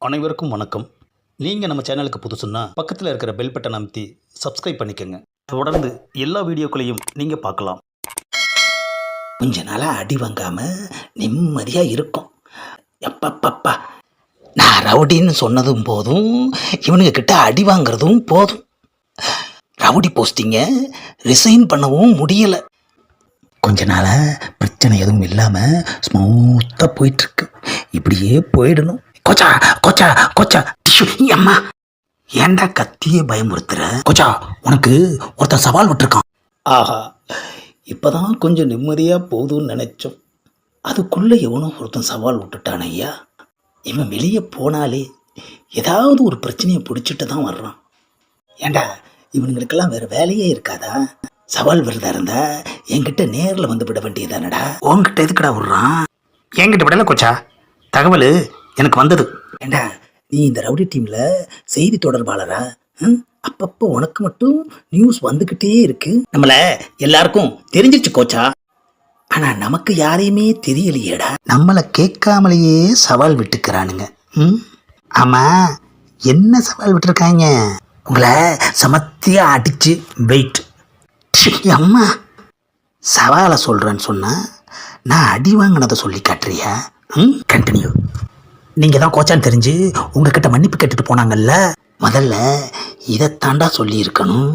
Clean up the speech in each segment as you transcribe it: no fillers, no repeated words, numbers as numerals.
அனைவருக்கும் வணக்கம். நீங்கள் நம்ம சேனலுக்கு புதுசுன்னா பக்கத்தில் இருக்கிற பெல் பட்டன் அமைத்தி சப்ஸ்கிரைப் பண்ணிக்கோங்க. தொடர்ந்து எல்லா வீடியோக்களையும் நீங்கள் பார்க்கலாம். கொஞ்ச நாளாக அடி வாங்காமல் நிம்மதியாக இருக்கும். எப்பப்பப்பா, நான் ரவுடின்னு சொன்னதும் போதும், இவனுங்க கிட்ட அடி வாங்குறதும் போதும். ரவுடி போஸ்டிங்கை ரிசைன் பண்ணவும் முடியலை. கொஞ்ச நாளாக பிரச்சனை எதுவும் இல்லாமல் ஸ்மூத்தாக போயிட்டுருக்கு. இப்படியே போயிடணும். கொச்சா கொச்சா கொச்சா டிஷ்யூ அம்மா, ஏன்டா கத்தியே பயமுறுத்துற? கொச்சா, உனக்கு ஒருத்தன் சவால் விட்டுருக்கான். ஆஹா, இப்போதான் கொஞ்சம் நிம்மதியாக போகுதுன்னு நினச்சோம். அதுக்குள்ளே எவனோ ஒருத்தன் சவால் விட்டுட்டான் ஐயா. இவன் வெளியே போனாலே ஏதாவது ஒரு பிரச்சனையை பிடிச்சிட்டு தான் வர்றான். ஏண்டா, இவனுங்களுக்கெல்லாம் வேறு வேலையே இருக்காதா? சவால் விரதா இருந்தா என்கிட்ட நேரில் வந்து விட வேண்டியதானடா. உன்கிட்ட எதுக்குடா விடுறான்? என்கிட்ட விடலை கொச்சா, தகவல் எனக்கு வந்தது. ஏண்டா, நீ இந்த ரவுடி டீமில் செய்தி தொடர்பாளரா? அப்பப்போ உனக்கு மட்டும் நியூஸ் வந்துக்கிட்டே இருக்கு. நம்மளை எல்லாருக்கும் தெரிஞ்சிருச்சு கோச்சா. ஆனால் நமக்கு யாரையுமே தெரியலையேடா. நம்மளை கேட்காமலேயே சவால் விட்டுக்கிறானுங்க. ஆமாம், என்ன சவால் விட்டுருக்காங்க? உங்களை சமத்தியாக அடித்து வெயிட். அம்மா, சவாலை சொல்கிறேன்னு சொன்னால் நான் அடி வாங்கினதை சொல்லி காட்டுறியா? கண்டினியூ. நீங்கள் தான் கோச்சான்னு தெரிஞ்சு உங்ககிட்ட மன்னிப்பு கேட்டுட்டு போனாங்கல்ல, முதல்ல இதைத்தாண்டா சொல்லியிருக்கணும்.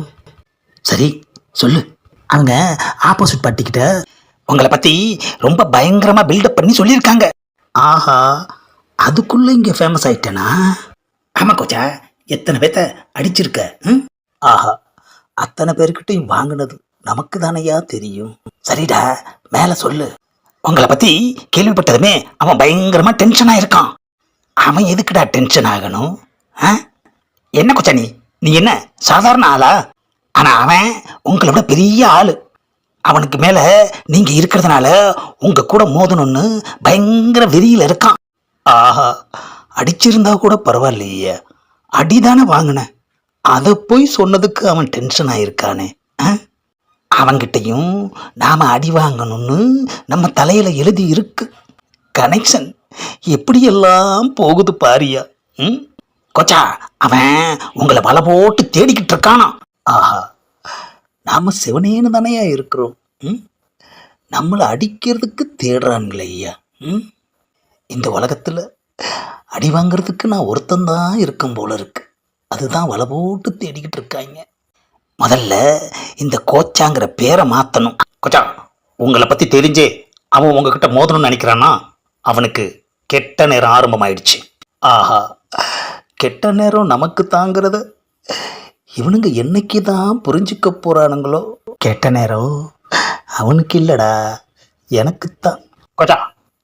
சரி சொல்லு. அவங்க ஆப்போசிட் பார்ட்டிக்கிட்ட உங்களை பற்றி ரொம்ப பயங்கரமாக பில்டப் பண்ணி சொல்லியிருக்காங்க. ஆஹா, அதுக்குள்ளே இங்கே ஃபேமஸ் ஆகிட்டேனா? ஆமாம் கோச்சா, எத்தனை பேர்த்த அடிச்சிருக்க? ஆஹா, அத்தனை பேர்கிட்டையும் வாங்கினது நமக்கு தானையா தெரியும். சரிடா, மேலே சொல்லு. உங்களை பற்றி கேள்விப்பட்டதுமே அவன் பயங்கரமாக டென்ஷனாக இருக்கான். அவன் எதுக்குடா டென்ஷன் ஆகணும்? என்ன கொச்சா, நீ என்ன சாதாரண ஆளா? ஆனால் அவன் உங்களை விட பெரிய ஆள். அவனுக்கு மேலே நீங்கள் இருக்கிறதுனால உங்கள் கூட மோதணும்னு பயங்கர வெறியில் இருக்கான். ஆஹா, அடிச்சிருந்தா கூட பரவாயில்லையே, அடிதானே வாங்கினேன், அதை போய் சொன்னதுக்கு அவன் டென்ஷன் ஆகிருக்கானே. அவன்கிட்டையும் நாம் அடி வாங்கணும்னு நம்ம தலையில் எழுதி இருக்கு. கனெக்ஷன் எப்படியெல்லாம் போகுது பாரியா. கொச்சா, அவன் உங்களை வலை போட்டு தேடிக்கிட்டு இருக்கானா? ஆஹா, நாம் சிவனேன்னு தானையா இருக்கிறோம். நம்மளை அடிக்கிறதுக்கு தேடுறானுங்களே ஐயா. இந்த உலகத்தில் அடி வாங்கிறதுக்கு நான் ஒருத்தந்தான் இருக்கும் போல இருக்கு. அதுதான் வலை போட்டு தேடிக்கிட்டு இருக்காங்க. முதல்ல இந்த கோச்சாங்கிற பேரை மாற்றணும். கோச்சா, உங்களை பற்றி தெரிஞ்சே அவன் உங்ககிட்ட மோதணும்னு நினைக்கிறான்னா அவனுக்கு கெட்ட நேரம் ஆரம்பமாயிடுச்சு. ஆஹா, கெட்ட நேரம் நமக்கு தாங்கிறத இவனுங்க என்னைக்கு தான் புரிஞ்சுக்க போகிறானுங்களோ. கெட்ட நேரம் அவனுக்கு இல்லைடா, எனக்குத்தான். கொச்சா,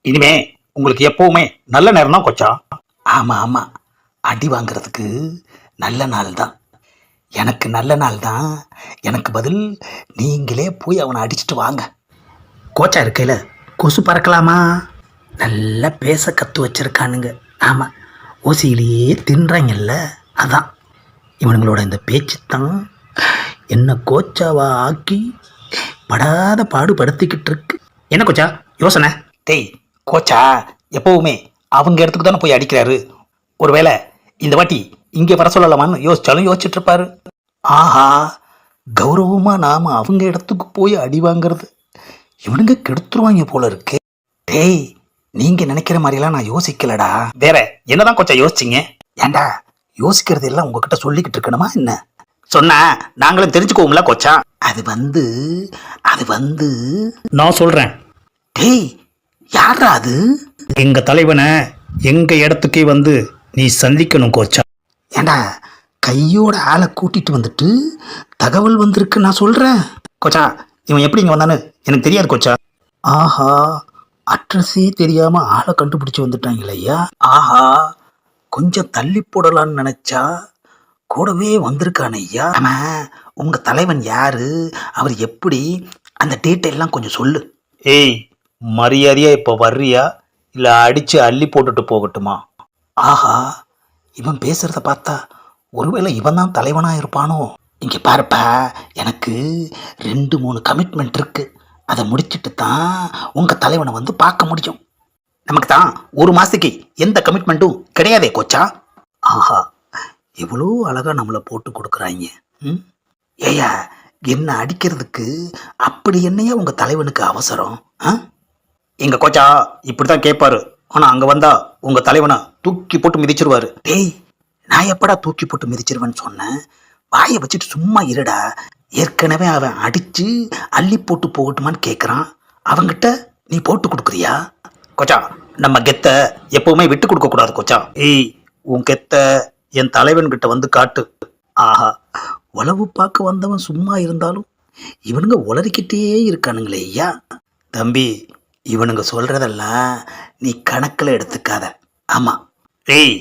இனிமே உங்களுக்கு எப்போவுமே நல்ல நேரம் தான் கொச்சா. ஆமாம் ஆமாம், அடி வாங்கிறதுக்கு நல்ல நாள் தான். எனக்கு நல்ல நாள் தான். எனக்கு பதில் நீங்களே போய் அவனை அடிச்சுட்டு வாங்க. கோச்சா இருக்கையில் கொசு பறக்கலாமா? நல்லா பேச கற்று வச்சுருக்கானுங்க. ஆமாம், ஓசியிலேயே தின்றாங்கல்ல, அதான் இவனுங்களோட இந்த பேச்சு தான் என்ன கோச்சாவா ஆக்கி படாத பாடுபடுத்திக்கிட்டு இருக்கு. என்ன கோச்சா யோசனை? டேய், கோச்சா எப்போவுமே அவங்க இடத்துக்கு தானே போய் அடிக்கிறாரு. ஒருவேளை இந்த வாட்டி இங்கே வர சொல்லலாமான்னு யோசிச்சாலும் யோசிச்சுட்டு இருப்பாரு. ஆஹா, கௌரவமாக நாம் அவங்க இடத்துக்கு போய் அடி வாங்கிறது இவனுங்க கெடுத்துருவாங்க போல இருக்கு. டேய், நீங்கள் நினைக்கிற மாதிரிலாம் நான் யோசிக்கலடா. வேற என்னதான் கொஞ்சம் யோசிச்சிங்க? ஏண்டா, யோசிக்கிறது எல்லாம் உங்ககிட்ட சொல்லிக்கிட்டு இருக்கணுமா என்ன? சொன்னா நாங்களும் தெரிஞ்சுக்கோங்களா கோச்சா? அது வந்து நான் சொல்கிறேன். டேய், யாரா அது? எங்கள் தலைவனை எங்கள் இடத்துக்கே வந்து நீ சந்திக்கணும் கோச்சா. ஏண்டா, கையோட ஆளை கூட்டிட்டு வந்துட்டு தகவல் வந்திருக்கு நான் சொல்கிறேன். கோச்சா, இவன் எப்படி இங்கே வந்தான்னு எனக்கு தெரியாது கோச்சா. ஆஹா, அட்ரஸே தெரியாமல் ஆளை கண்டுபிடிச்சி வந்துட்டாங்களே ஐயா. ஆஹா, கொஞ்சம் தள்ளி போடலான்னு நினச்சா கூடவே வந்திருக்கானே ஐயா. ஆமாம், உங்கள் தலைவன் யார், அவர் எப்படி, அந்த டீட்டெயிலாம் கொஞ்சம் சொல்லு. ஏய், மரியாதையாக இப்போ வர்றியா இல்லை அடித்து அள்ளி போட்டுட்டு போகட்டுமா? ஆஹா, இவன் பேசுகிறத பார்த்தா ஒருவேளை இவன் தான் தலைவனாக இருப்பானோ? இங்கே பாருப்பா, எனக்கு 2-3 கமிட்மெண்ட் இருக்குது. அதை முடிச்சுட்டு தான் உங்கள் தலைவனை வந்து பார்க்க முடியும். நமக்கு தான் ஒரு மாசத்துக்கு எந்த கமிட்மெண்ட்டும் கிடையாதே கோச்சா. ஆஹா, எவ்வளோ அழகா நம்மளை போட்டு கொடுக்குறாங்க. ம், ஏயா என்ன அடிக்கிறதுக்கு அப்படி என்னையா உங்க தலைவனுக்கு அவசரம்? எங்க கோச்சா இப்படி தான் கேட்பாரு. ஆனா அங்க வந்தா உங்க தலைவனை தூக்கி போட்டு மிதிச்சிருவாரு. டேய், நான் எப்படா தூக்கி போட்டு மிதிச்சிருவேன்னு சொன்னேன்? வாயை வச்சுட்டு சும்மா இருடா. ஏற்கனவே அவன் அடிச்சு அள்ளி போட்டு போகட்டுமான்னு கேட்குறான். அவங்கிட்ட நீ போட்டு கொடுக்குறியா? கோச்சா, நம்ம கெத்த எப்பவுமே விட்டு கொடுக்க கூடாது கோச்சா. ஏய், உன் கெத்த என் தலைவன்கிட்ட வந்து காட்டு. ஆஹா, உளவு பார்க்க வந்தவன் சும்மா இருந்தாலும் இவனுங்க உளறிக்கிட்டே இருக்கானுங்களே ஐயா. தம்பி, இவனுங்க சொல்றதெல்லாம் நீ கணக்கில் எடுத்துக்காத. ஆமா. ஏய்,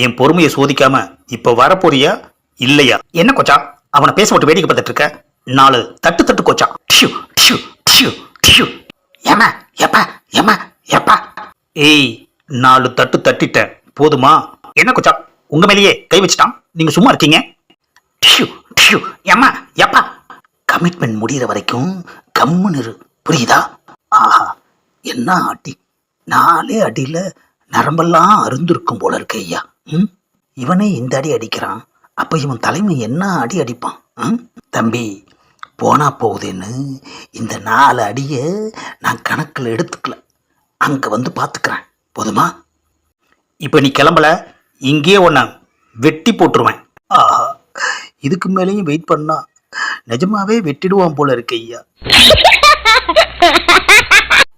என் பொறுமையை சோதிக்காம இப்ப வரப்போறியா இல்லையா? என்ன கோச்சா அவனை பேச விட்டு வேடிக்கை பார்த்துட்டு இருக்க? 4 தட்டு தட்டு கோச்சா. டிஷு டிஷு டிஷு டிஷு. ஏமா எப்பா ஏமா எப்பா. ஏய், 4 தட்டு தட்டிட்டேன் போதுமா? என்ன கோச்சா உங்க மேலேயே கை வச்சுட்டான், நீங்க சும்மா இருக்கீங்க? டிஷு டிஷு. ஏமா எப்பா. கமிட்மெண்ட் முடிகிற வரைக்கும் கம்முன்னு இரு, புரியுதா? ஆஹா, என்ன அடி! 4 அடியில் நரம்பெல்லாம் அருந்திருக்கும் போல இருக்கு ஐயா. இவனே இந்த அடி அடிக்கிறான், அப்போ இவன் தலைமை என்ன அடி அடிப்பான்? தம்பி, போனா போகுதுன்னு இந்த 4 அடியை நான் கணக்கில் எடுத்துக்கல. அங்கே வந்து பார்த்துக்கிறேன், போதுமா? இப்போ நீ கிளம்பல, இங்கேயே உன்னை வெட்டி போட்டுருவேன். ஆஹா, இதுக்கு மேலேயும் வெயிட் பண்ணா நிஜமாவே வெட்டிடுவான் போல இருக்கு ஐயா.